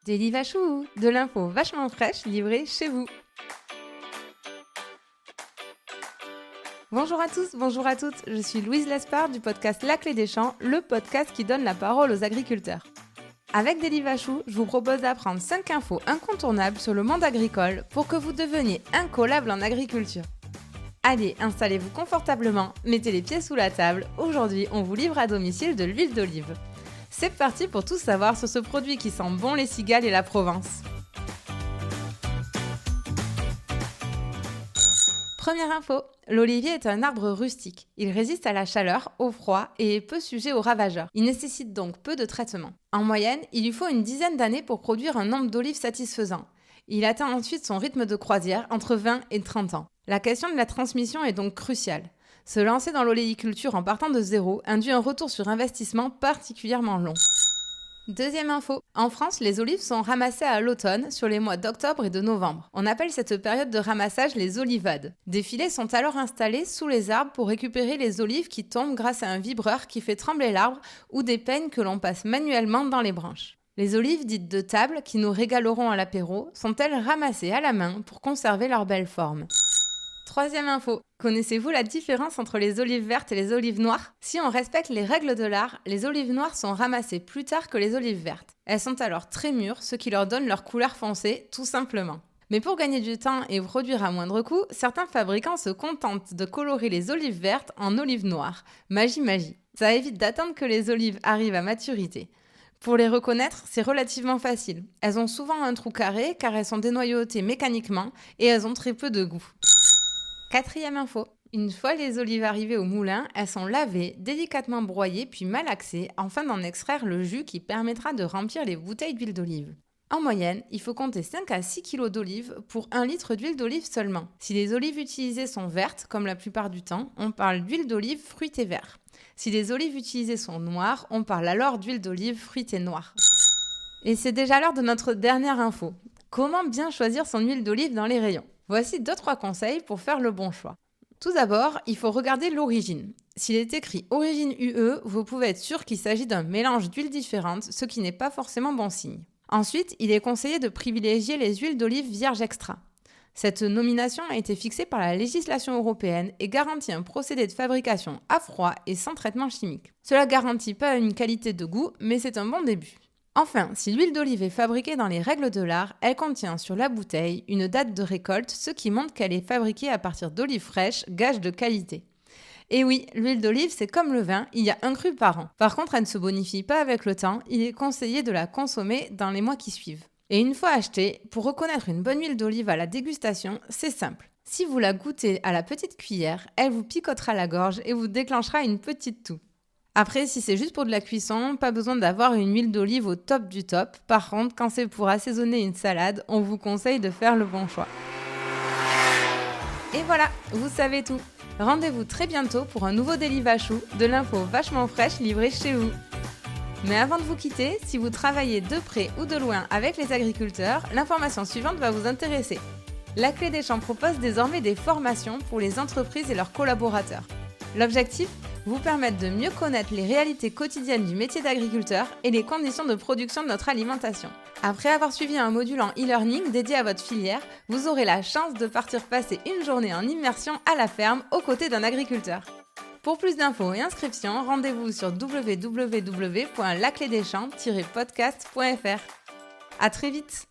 Daily Vachou, de l'info vachement fraîche livrée chez vous. Bonjour à tous, bonjour à toutes, je suis Louise Lespard du podcast La Clé des Champs, le podcast qui donne la parole aux agriculteurs. Avec Daily Vachou, je vous propose d'apprendre 5 infos incontournables sur le monde agricole pour que vous deveniez incollable en agriculture. Allez, installez-vous confortablement, mettez les pieds sous la table, aujourd'hui on vous livre à domicile de l'huile d'olive. C'est parti pour tout savoir sur ce produit qui sent bon les cigales et la Provence. Première info, l'olivier est un arbre rustique. Il résiste à la chaleur, au froid et est peu sujet aux ravageurs. Il nécessite donc peu de traitement. En moyenne, il lui faut une dizaine d'années pour produire un nombre d'olives satisfaisant. Il atteint ensuite son rythme de croisière entre 20 et 30 ans. La question de la transmission est donc cruciale. Se lancer dans l'oléiculture en partant de zéro induit un retour sur investissement particulièrement long. Deuxième info, en France, les olives sont ramassées à l'automne sur les mois d'octobre et de novembre. On appelle cette période de ramassage les olivades. Des filets sont alors installés sous les arbres pour récupérer les olives qui tombent grâce à un vibreur qui fait trembler l'arbre ou des peignes que l'on passe manuellement dans les branches. Les olives dites de table, qui nous régaleront à l'apéro, sont-elles ramassées à la main pour conserver leur belle forme. Troisième info, connaissez-vous la différence entre les olives vertes et les olives noires ? Si on respecte les règles de l'art, les olives noires sont ramassées plus tard que les olives vertes. Elles sont alors très mûres, ce qui leur donne leur couleur foncée, tout simplement. Mais pour gagner du temps et produire à moindre coût, certains fabricants se contentent de colorer les olives vertes en olives noires. Magie. Ça évite d'attendre que les olives arrivent à maturité. Pour les reconnaître, c'est relativement facile. Elles ont souvent un trou carré car elles sont dénoyautées mécaniquement et elles ont très peu de goût. Quatrième info. Une fois les olives arrivées au moulin, elles sont lavées, délicatement broyées puis malaxées afin d'en extraire le jus qui permettra de remplir les bouteilles d'huile d'olive. En moyenne, il faut compter 5 à 6 kg d'olive pour 1 litre d'huile d'olive seulement. Si les olives utilisées sont vertes, comme la plupart du temps, on parle d'huile d'olive fruitée vert. Si les olives utilisées sont noires, on parle alors d'huile d'olive fruitée noire. Et c'est déjà l'heure de notre dernière info. Comment bien choisir son huile d'olive dans les rayons ? Voici 2-3 conseils pour faire le bon choix. Tout d'abord, il faut regarder l'origine. S'il est écrit origine UE, vous pouvez être sûr qu'il s'agit d'un mélange d'huiles différentes, ce qui n'est pas forcément bon signe. Ensuite, il est conseillé de privilégier les huiles d'olive vierges extra. Cette nomination a été fixée par la législation européenne et garantit un procédé de fabrication à froid et sans traitement chimique. Cela garantit pas une qualité de goût, mais c'est un bon début. Enfin, si l'huile d'olive est fabriquée dans les règles de l'art, elle contient sur la bouteille une date de récolte, ce qui montre qu'elle est fabriquée à partir d'olives fraîches, gage de qualité. Et oui, l'huile d'olive, c'est comme le vin, il y a un cru par an. Par contre, elle ne se bonifie pas avec le temps, il est conseillé de la consommer dans les mois qui suivent. Et une fois achetée, pour reconnaître une bonne huile d'olive à la dégustation, c'est simple. Si vous la goûtez à la petite cuillère, elle vous picotera la gorge et vous déclenchera une petite toux. Après, si c'est juste pour de la cuisson, pas besoin d'avoir une huile d'olive au top du top. Par contre, quand c'est pour assaisonner une salade, on vous conseille de faire le bon choix. Et voilà, vous savez tout. Rendez-vous très bientôt pour un nouveau Daily Vachou, de l'info vachement fraîche livrée chez vous. Mais avant de vous quitter, si vous travaillez de près ou de loin avec les agriculteurs, l'information suivante va vous intéresser. La Clé des Champs propose désormais des formations pour les entreprises et leurs collaborateurs. L'objectif ? Vous permettre de mieux connaître les réalités quotidiennes du métier d'agriculteur et les conditions de production de notre alimentation. Après avoir suivi un module en e-learning dédié à votre filière, vous aurez la chance de partir passer une journée en immersion à la ferme aux côtés d'un agriculteur. Pour plus d'infos et inscriptions, rendez-vous sur www.laclédeschamps-podcast.fr. À très vite!